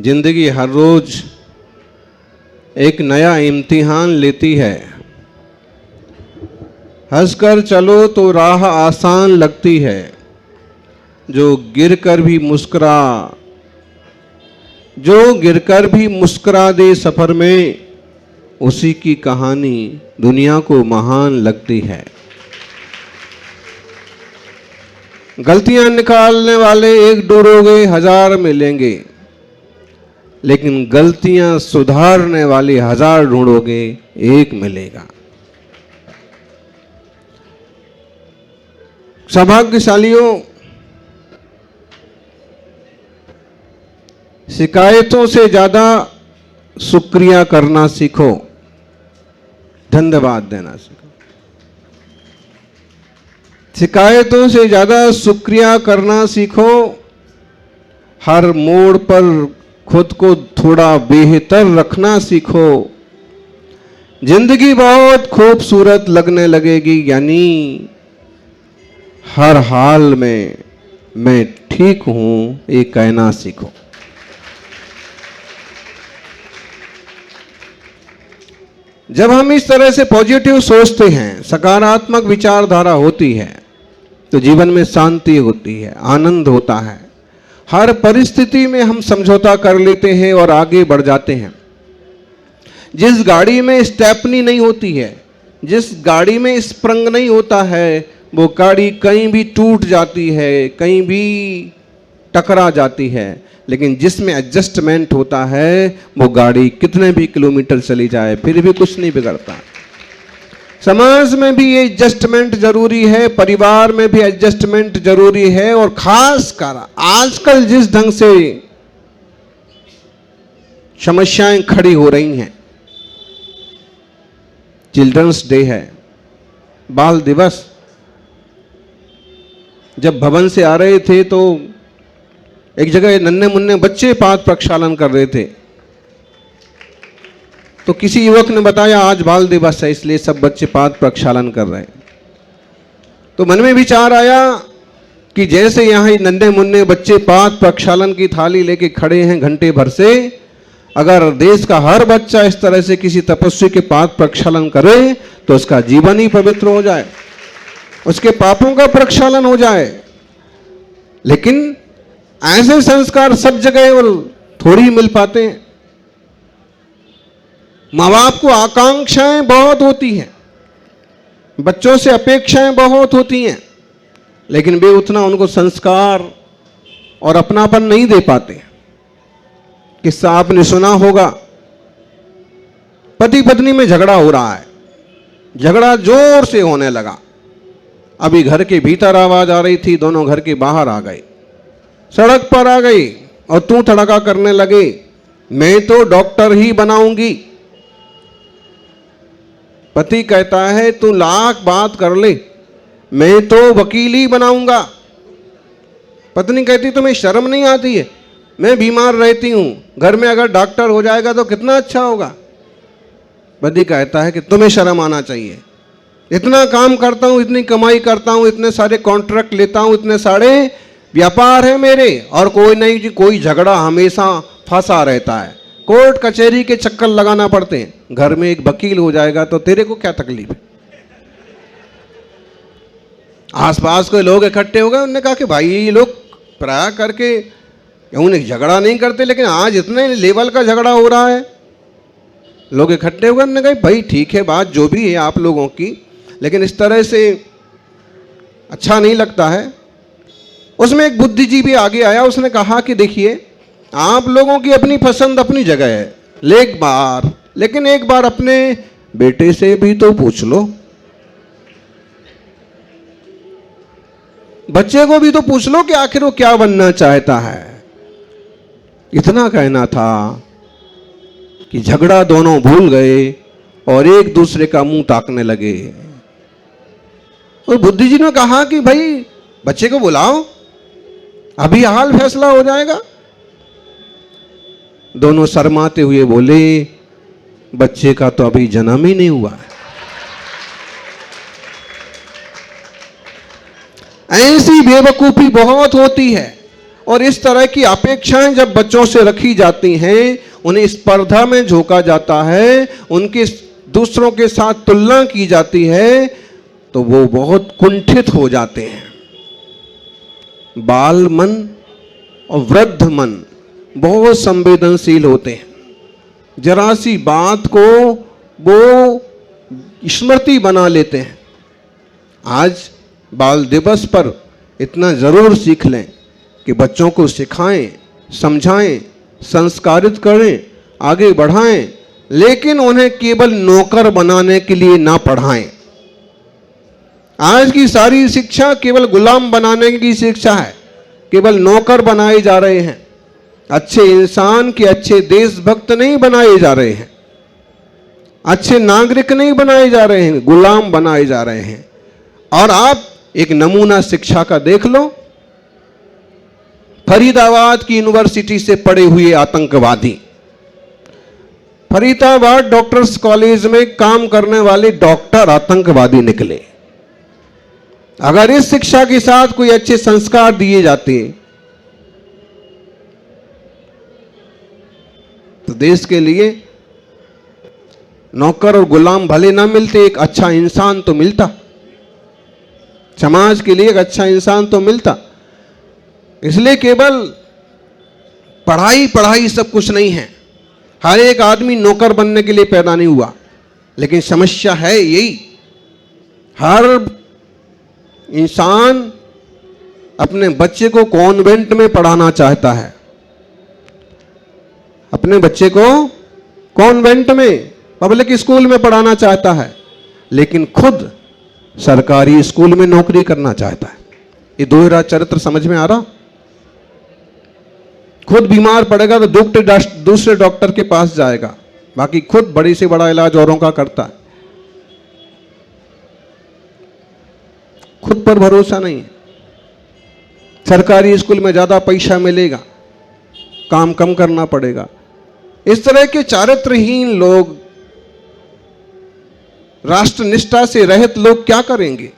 जिंदगी हर रोज एक नया इम्तिहान लेती है। हंसकर चलो तो राह आसान लगती है, जो गिरकर भी मुस्कुरा दे सफर में, उसी की कहानी दुनिया को महान लगती है। गलतियां निकालने वाले एक ढूंढोगे हजार मिलेंगे, लेकिन गलतियां सुधारने वाले हजार ढूंढोगे एक मिलेगा। सौभाग्यशालियों, शिकायतों से ज्यादा शुक्रिया करना सीखो, धन्यवाद देना सीखो। शिकायतों से ज्यादा शुक्रिया करना सीखो। हर मोड़ पर खुद को थोड़ा बेहतर रखना सीखो। जिंदगी बहुत खूबसूरत लगने लगेगी, यानी हर हाल में मैं ठीक हूं ये कहना सीखो। जब हम इस तरह से पॉजिटिव सोचते हैं, सकारात्मक विचारधारा होती है, तो जीवन में शांति होती है, आनंद होता है। हर परिस्थिति में हम समझौता कर लेते हैं और आगे बढ़ जाते हैं। जिस गाड़ी में स्टेपनी नहीं होती है, जिस गाड़ी में स्प्रंग नहीं होता है, वो गाड़ी कहीं भी टूट जाती है, कहीं भी टकरा जाती है। लेकिन जिसमें एडजस्टमेंट होता है, वो गाड़ी कितने भी किलोमीटर चली जाए फिर भी कुछ नहीं बिगड़ता। समाज में भी ये एडजस्टमेंट जरूरी है, परिवार में भी एडजस्टमेंट जरूरी है। और खासकर आजकल जिस ढंग से समस्याएं खड़ी हो रही हैं, चिल्ड्रंस डे है, बाल दिवस। जब भवन से आ रहे थे तो एक जगह नन्हे मुन्ने बच्चे पाद प्रक्षालन कर रहे थे, तो किसी युवक ने बताया आज बाल दिवस है, इसलिए सब बच्चे पाद प्रक्षालन कर रहे हैं। तो मन में विचार आया कि जैसे यहाँ नन्हे मुन्ने बच्चे पाद प्रक्षालन की थाली लेके खड़े हैं घंटे भर से, अगर देश का हर बच्चा इस तरह से किसी तपस्वी के पाद प्रक्षालन करे तो उसका जीवन ही पवित्र हो जाए, उसके पापों का प्रक्षालन हो जाए। लेकिन ऐसे संस्कार सब जगह और थोड़ी ही मिल पाते हैं। माँ बाप को आकांक्षाएं बहुत होती हैं, बच्चों से अपेक्षाएं बहुत होती हैं, लेकिन वे उतना उनको संस्कार और अपनापन नहीं दे पाते। किस्सा आपने सुना होगा, पति पत्नी में झगड़ा हो रहा है, झगड़ा जोर से होने लगा। अभी घर के भीतर आवाज आ रही थी, दोनों घर के बाहर आ गए, सड़क पर आ गई और तू तड़का करने लगे, मैं तो डॉक्टर ही बनाऊंगी। पति कहता है तू लाख बात कर ले, मैं तो वकील ही बनाऊंगा। पत्नी कहती तुम्हें शर्म नहीं आती है, मैं बीमार रहती हूं, घर में अगर डॉक्टर हो जाएगा तो कितना अच्छा होगा। पति कहता है कि तुम्हें शर्म आना चाहिए, इतना काम करता हूं, इतनी कमाई करता हूं, इतने सारे कॉन्ट्रैक्ट लेता हूं, इतने सारे व्यापार है मेरे, और कोई नहीं जी, कोई झगड़ा हमेशा फंसा रहता है, कोर्ट कचहरी के चक्कर लगाना पड़ते हैं। घर में एक वकील हो जाएगा तो तेरे को क्या तकलीफ है। आसपास के लोग इकट्ठे हो गए, उन्होंने कहा कि भाई ये लोग प्राय करके उन्हें झगड़ा नहीं करते, लेकिन आज इतने लेवल का झगड़ा हो रहा है। लोग इकट्ठे हो गए, उन्होंने कहा भाई ठीक है बात जो भी है आप लोगों की, लेकिन इस तरह से अच्छा नहीं लगता है। उसमें एक बुद्धिजीवी आगे आया, उसने कहा कि देखिए आप लोगों की अपनी पसंद अपनी जगह है, लेकिन एक बार अपने बेटे से भी तो पूछ लो, बच्चे को भी तो पूछ लो कि आखिर वो क्या बनना चाहता है। इतना कहना था कि झगड़ा दोनों भूल गए और एक दूसरे का मुंह ताकने लगे। और बुद्धिजीवी ने कहा कि भाई बच्चे को बुलाओ, अभी हाल फैसला हो जाएगा। दोनों शर्माते हुए बोले बच्चे का तो अभी जन्म ही नहीं हुआ है। ऐसी बेवकूफी बहुत होती है। और इस तरह की अपेक्षाएं जब बच्चों से रखी जाती हैं, उन्हें स्पर्धा में झोंका जाता है, उनके दूसरों के साथ तुलना की जाती है, तो वो बहुत कुंठित हो जाते हैं। बाल मन और वृद्ध मन बहुत संवेदनशील होते हैं। जरा सी बात को वो स्मृति बना लेते हैं। आज बाल दिवस पर इतना जरूर सीख लें कि बच्चों को सिखाएं, समझाएं, संस्कारित करें, आगे बढ़ाएं, लेकिन उन्हें केवल नौकर बनाने के लिए ना पढ़ाएं। आज की सारी शिक्षा केवल गुलाम बनाने की शिक्षा है, केवल नौकर बनाए जा रहे हैं। अच्छे इंसान के अच्छे देशभक्त नहीं बनाए जा रहे हैं, अच्छे नागरिक नहीं बनाए जा रहे हैं, गुलाम बनाए जा रहे हैं। और आप एक नमूना शिक्षा का देख लो, फरीदाबाद की यूनिवर्सिटी से पढ़े हुए आतंकवादी, फरीदाबाद डॉक्टर्स कॉलेज में काम करने वाले डॉक्टर आतंकवादी निकले। अगर इस शिक्षा के साथ कोई अच्छे संस्कार दिए जाते तो देश के लिए नौकर और गुलाम भले ना मिलते, एक अच्छा इंसान तो मिलता, समाज के लिए एक अच्छा इंसान तो मिलता। इसलिए केवल पढ़ाई पढ़ाई सब कुछ नहीं है। हर एक आदमी नौकर बनने के लिए पैदा नहीं हुआ, लेकिन समस्या है यही, हर इंसान अपने बच्चे को कॉन्वेंट में पढ़ाना चाहता है, अपने बच्चे को कॉन्वेंट में, पब्लिक स्कूल में पढ़ाना चाहता है, लेकिन खुद सरकारी स्कूल में नौकरी करना चाहता है। ये दोहरा चरित्र समझ में आ रहा? खुद बीमार पड़ेगा तो दूसरे डॉक्टर के पास जाएगा, बाकी खुद बड़ी से बड़ा इलाज औरों का करता है। खुद पर भरोसा नहीं है। सरकारी स्कूल में ज्यादा पैसा मिलेगा, काम कम करना पड़ेगा। इस तरह के चारित्रहीन लोग, राष्ट्र निष्ठा से रहित लोग क्या करेंगे?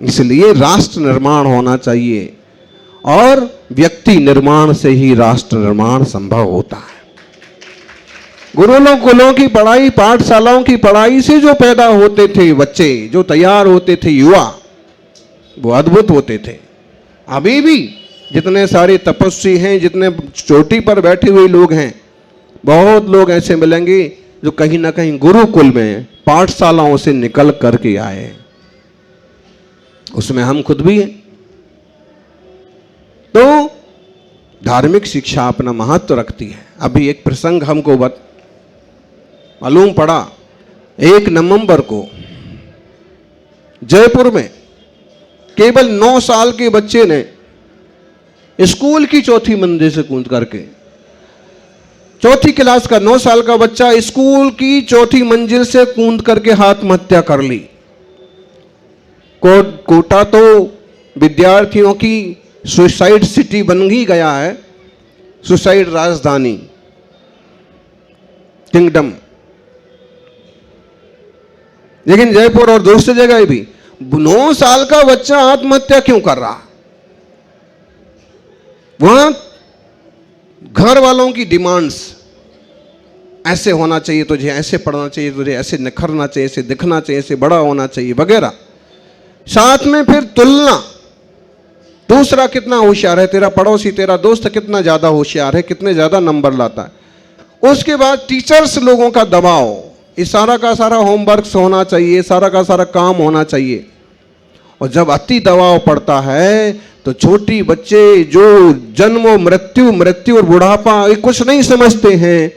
इसलिए राष्ट्र निर्माण होना चाहिए, और व्यक्ति निर्माण से ही राष्ट्र निर्माण संभव होता है। गुरुकुलों कुलों की पढ़ाई, पाठशालाओं की पढ़ाई से जो पैदा होते थे बच्चे, जो तैयार होते थे युवा, वो अद्भुत होते थे। अभी भी जितने सारे तपस्वी हैं, जितने चोटी पर बैठे हुए लोग हैं, बहुत लोग ऐसे मिलेंगे जो कहीं ना कहीं गुरुकुल में, पाठशालाओं से निकल करके आए। उसमें हम खुद भी हैं। तो धार्मिक शिक्षा अपना महत्व रखती है। अभी एक प्रसंग हमको मालूम पड़ा, 1 नवंबर को जयपुर में केवल 9 साल के बच्चे ने स्कूल की चौथी मंजिल से कूद करके, चौथी क्लास का 9 साल का बच्चा स्कूल की चौथी मंजिल से कूद करके आत्महत्या कर ली। कोटा तो विद्यार्थियों की सुसाइड सिटी बन ही गया है, सुसाइड राजधानी, किंगडम। लेकिन जयपुर और दूसरी जगह भी 9 साल का बच्चा आत्महत्या क्यों कर रहा? वहां घर वालों की डिमांड्स, ऐसे होना चाहिए तुझे, ऐसे पढ़ना चाहिए तुझे, ऐसे निखरना चाहिए, ऐसे दिखना चाहिए, ऐसे बड़ा होना चाहिए वगैरह। साथ में फिर तुलना, दूसरा कितना होशियार है, तेरा पड़ोसी, तेरा दोस्त कितना ज्यादा होशियार है, कितने ज्यादा नंबर लाता है। उसके बाद टीचर्स लोगों का दबाव, ये सारा का सारा होमवर्क होना चाहिए, सारा का सारा काम होना चाहिए। और जब अति दबाव पड़ता है तो छोटी बच्चे जो जन्म, मृत्यु और बुढ़ापा ये कुछ नहीं समझते हैं,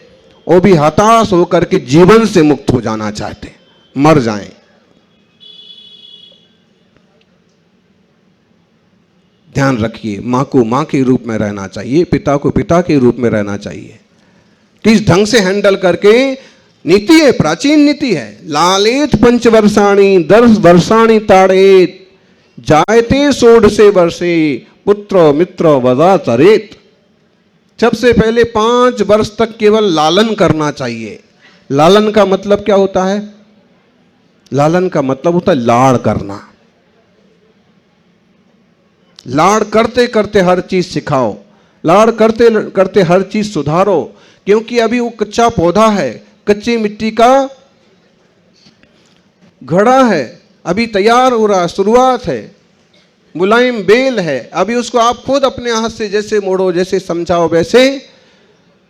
वो भी हताश होकर के जीवन से मुक्त हो जाना चाहते हैं, मर जाएं। ध्यान रखिए, मां को मां के रूप में रहना चाहिए, पिता को पिता के रूप में रहना चाहिए। किस ढंग से हैंडल करके, नीति है, प्राचीन नीति है, लालेत 5 वर्षाणि 10 वर्षाणि ताड़ेत, जायते 16 वर्षे पुत्र मित्र वदा चरेत। सबसे पहले 5 वर्ष तक केवल लालन करना चाहिए। लालन का मतलब क्या होता है? लालन का मतलब होता है लाड़ करना। लाड़ करते करते हर चीज सिखाओ, लाड़ करते करते हर चीज सुधारो, क्योंकि अभी वो कच्चा पौधा है, कच्ची मिट्टी का घड़ा है, अभी तैयार हो रहा, शुरुआत है, मुलायम बेल है, अभी उसको आप खुद अपने हाथ से जैसे मोड़ो, जैसे समझाओ वैसे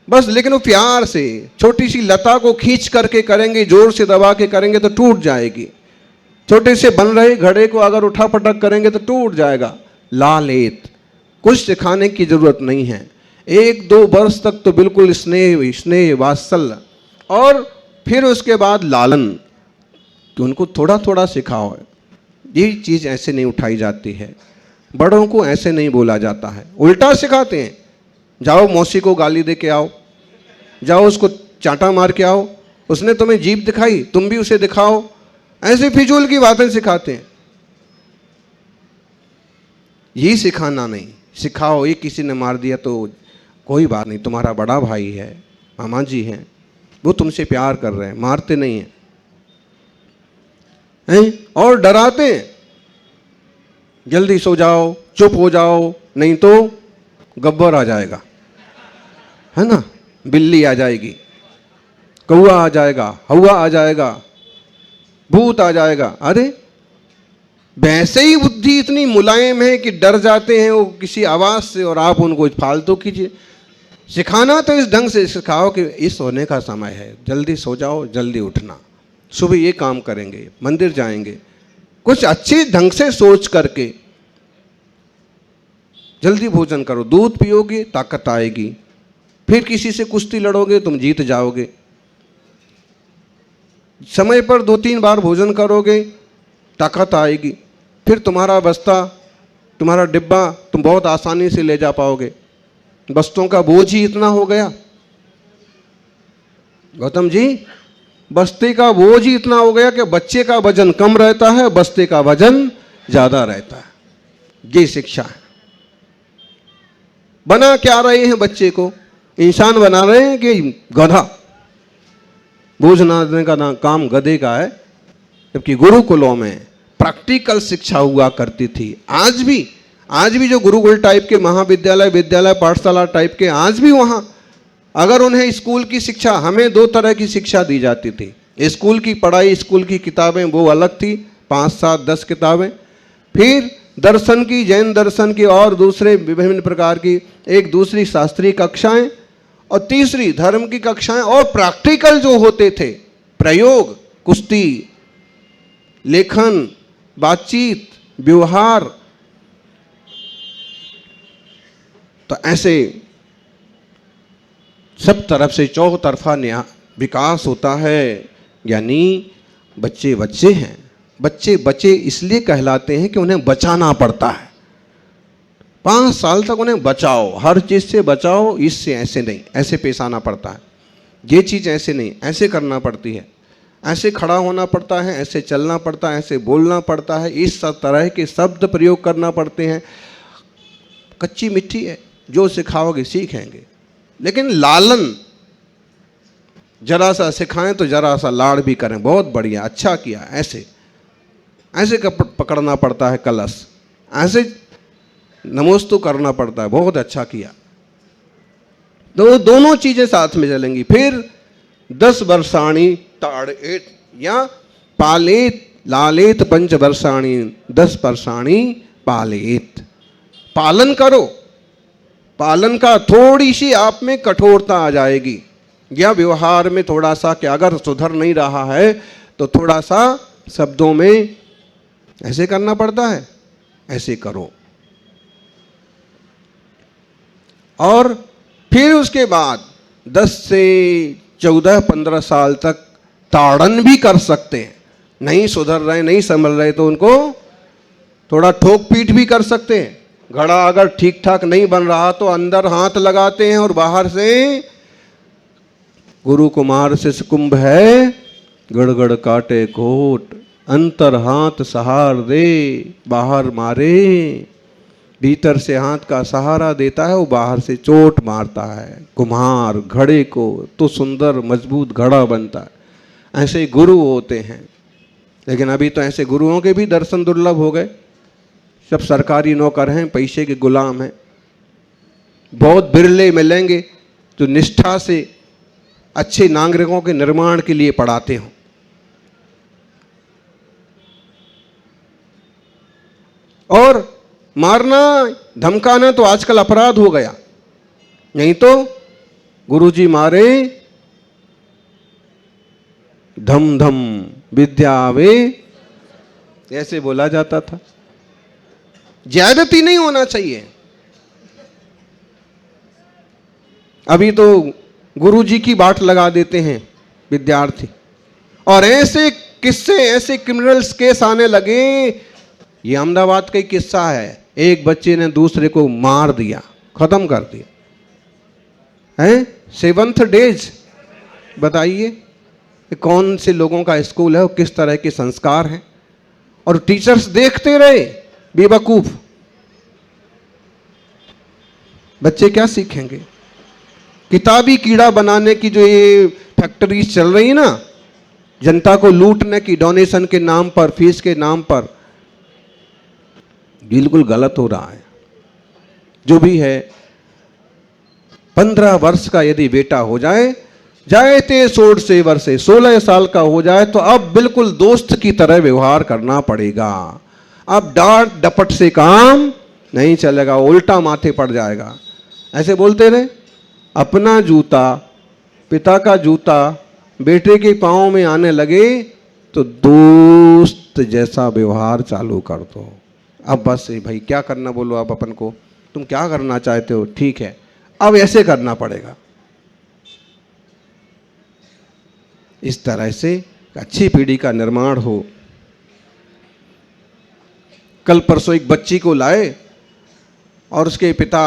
बस, लेकिन वो प्यार से, छोटी सी लता को खींच करके करेंगे, जोर से दबा के करेंगे तो टूट जाएगी। छोटे से बन रहे घड़े को अगर उठा पटक करेंगे तो टूट जाएगा। लालेत, कुछ सिखाने की जरूरत नहीं है। 1-2 वर्ष तक तो बिल्कुल स्नेह स्नेह वात्सल्य, और फिर उसके बाद लालन, कि उनको थोड़ा थोड़ा सिखाओ। ये चीज़ ऐसे नहीं उठाई जाती है, बड़ों को ऐसे नहीं बोला जाता है, उल्टा सिखाते हैं। जाओ मौसी को गाली दे के आओ, जाओ उसको चांटा मार के आओ, उसने तुम्हें जीभ दिखाई, तुम भी उसे दिखाओ, ऐसे फिजूल की बातें सिखाते हैं। ये सिखाना नहीं, सिखाओ। ये किसी ने मार दिया तो कोई बात नहीं, तुम्हारा बड़ा भाई है, मामा जी हैं, वो तुमसे प्यार कर रहे हैं, मारते नहीं हैं, और डराते हैं, जल्दी सो जाओ, चुप हो जाओ, नहीं तो गब्बर आ जाएगा, है ना, बिल्ली आ जाएगी, कौआ आ जाएगा, हवा आ जाएगा, भूत आ जाएगा। अरे वैसे ही बुद्धि इतनी मुलायम है कि डर जाते हैं वो किसी आवाज से, और आप उनको फालतू कीजिए। सिखाना तो इस ढंग से सिखाओ कि इस सोने का समय है, जल्दी सो जाओ, जल्दी उठना, सुबह ये काम करेंगे, मंदिर जाएंगे, कुछ अच्छे ढंग से सोच करके जल्दी भोजन करो, दूध पियोगे ताकत आएगी, फिर किसी से कुश्ती लड़ोगे तुम जीत जाओगे, समय पर 2-3 बार भोजन करोगे ताकत आएगी, फिर तुम्हारा बस्ता, तुम्हारा डिब्बा तुम बहुत आसानी से ले जा पाओगे। बस्तों का बोझ ही इतना हो गया गौतम जी, बस्ते का बोझ ही इतना हो गया कि बच्चे का वजन कम रहता है, बस्ते का वजन ज्यादा रहता है। ये शिक्षा है। बना क्या रहे हैं बच्चे को? इंसान बना रहे हैं कि गधा? बोझ ना देने का काम गधे का है, जबकि गुरुकुलों में प्रैक्टिकल शिक्षा हुआ करती थी। आज भी जो गुरुकुल टाइप के महाविद्यालय, विद्यालय, पाठशाला टाइप के, आज भी वहाँ अगर उन्हें स्कूल की शिक्षा, हमें 2 तरह की शिक्षा दी जाती थी। स्कूल की पढ़ाई, स्कूल की किताबें वो अलग थी, 5, 7, 10 किताबें, फिर दर्शन की, जैन दर्शन की और दूसरे विभिन्न प्रकार की एक दूसरी शास्त्रीय कक्षाएं, और तीसरी धर्म की कक्षाएं, और प्रैक्टिकल जो होते थे, प्रयोग, कुश्ती, लेखन, बातचीत, व्यवहार। तो ऐसे सब तरफ से चौतरफा विकास होता है। यानी बच्चे बच्चे हैं, बच्चे बच्चे इसलिए कहलाते हैं कि उन्हें बचाना पड़ता है। 5 साल तक उन्हें बचाओ, हर चीज़ से बचाओ, इससे ऐसे नहीं, ऐसे पेश आना पड़ता है, ये चीज़ ऐसे नहीं, ऐसे करना पड़ती है, ऐसे खड़ा होना पड़ता है, ऐसे चलना पड़ता है, ऐसे बोलना पड़ता है, इस सब तरह के शब्द प्रयोग करना पड़ते हैं। कच्ची मिट्टी है, जो सिखाओगे सीखेंगे। लेकिन लालन, जरा सा सिखाएं तो जरा सा लाड़ भी करें, बहुत बढ़िया, अच्छा किया, ऐसे ऐसे पकड़ना पड़ता है कलश, ऐसे नमोस्तु करना पड़ता है, बहुत अच्छा किया। तो दोनों चीजें साथ में चलेंगी। फिर 10 वर्षाणी ताड़ेत या पालेत, लालेत 5 वर्षाणी 10 वर्षाणी पालेत। पालन करो, पालन का थोड़ी सी आप में कठोरता आ जाएगी, या व्यवहार में थोड़ा सा, कि अगर सुधर नहीं रहा है तो थोड़ा सा शब्दों में ऐसे करना पड़ता है, ऐसे करो। और फिर उसके बाद 10 से 14-15 साल तक ताड़न भी कर सकते हैं। नहीं सुधर रहे, नहीं संभल रहे तो उनको थोड़ा ठोक पीट भी कर सकते हैं। घड़ा अगर ठीक ठाक नहीं बन रहा तो अंदर हाथ लगाते हैं, और बाहर से गुरु कुमार से कुंभ है, गड़गड़ काटे कोट, अंतर हाथ सहार दे, बाहर मारे। भीतर से हाथ का सहारा देता है, वो बाहर से चोट मारता है कुम्हार घड़े को, तो सुंदर मजबूत घड़ा बनता है। ऐसे गुरु होते हैं। लेकिन अभी तो ऐसे गुरुओं के भी दर्शन दुर्लभ हो गए। सब सरकारी नौकर हैं, पैसे के गुलाम हैं। बहुत बिरले मिलेंगे जो निष्ठा से अच्छे नागरिकों के निर्माण के लिए पढ़ाते हों। और मारना धमकाना तो आजकल अपराध हो गया, नहीं तो गुरुजी मारे धम धम विद्या आवे, ऐसे बोला जाता था। ज्यादती नहीं होना चाहिए। अभी तो गुरुजी की बाट लगा देते हैं विद्यार्थी, और ऐसे किस्से, ऐसे क्रिमिनल्स केस आने लगे। ये अहमदाबाद का ही किस्सा है, एक बच्चे ने दूसरे को मार दिया, खत्म कर दिया है। 7th days. बताइए कौन से लोगों का स्कूल है और किस तरह के संस्कार हैं। और टीचर्स देखते रहे बेवकूफ। बच्चे क्या सीखेंगे? किताबी कीड़ा बनाने की जो ये फैक्ट्रीज चल रही है ना, जनता को लूटने की, डोनेशन के नाम पर, फीस के नाम पर, बिल्कुल गलत हो रहा है। जो भी है, 15 वर्ष का यदि बेटा हो जाए, जायते 16 वर्षे, 16 साल का हो जाए तो अब बिल्कुल दोस्त की तरह व्यवहार करना पड़ेगा। अब डांट डपट से काम नहीं चलेगा, उल्टा माथे पड़ जाएगा। ऐसे बोलते रहे, अपना जूता, पिता का जूता बेटे के पाँव में आने लगे तो दोस्त जैसा व्यवहार चालू कर दो। अब बस भाई क्या करना बोलो, अब अपन को तुम क्या करना चाहते हो, ठीक है, अब ऐसे करना पड़ेगा। इस तरह से अच्छी पीढ़ी का निर्माण हो। कल परसों एक बच्ची को लाए और उसके पिता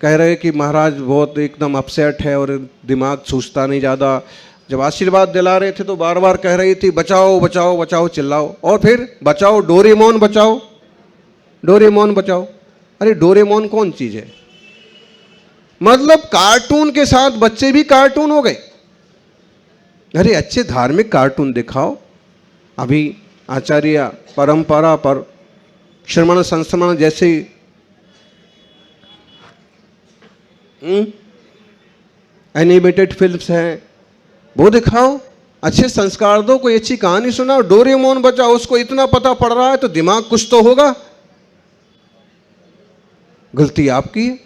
कह रहे कि महाराज बहुत एकदम अपसेट है और दिमाग सूझता नहीं ज़्यादा। जब आशीर्वाद दिला रहे थे तो बार बार कह रही थी बचाओ बचाओ बचाओ, चिल्लाओ, और फिर बचाओ, डोरेमोन बचाओ, डोरेमोन बचाओ। अरे डोरेमोन कौन चीज़ है? मतलब कार्टून के साथ बच्चे भी कार्टून हो गए। अरे अच्छे धार्मिक कार्टून दिखाओ। अभी आचार्य परंपरा पर श्रवण संस्मरण जैसे एनिमेटेड फिल्म्स हैं, वो दिखाओ। अच्छे संस्कार दो, कोई अच्छी कहानी सुनाओ। डोरेमोन बचाओ, उसको इतना पता पड़ रहा है तो दिमाग कुछ तो होगा। गलती आपकी है।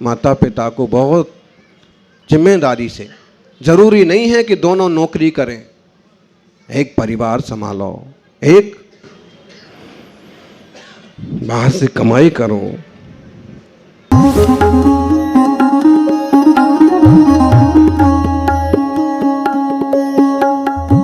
माता पिता को बहुत जिम्मेदारी से, जरूरी नहीं है कि दोनों नौकरी करें, एक परिवार संभालो, एक बाहर से कमाई करो।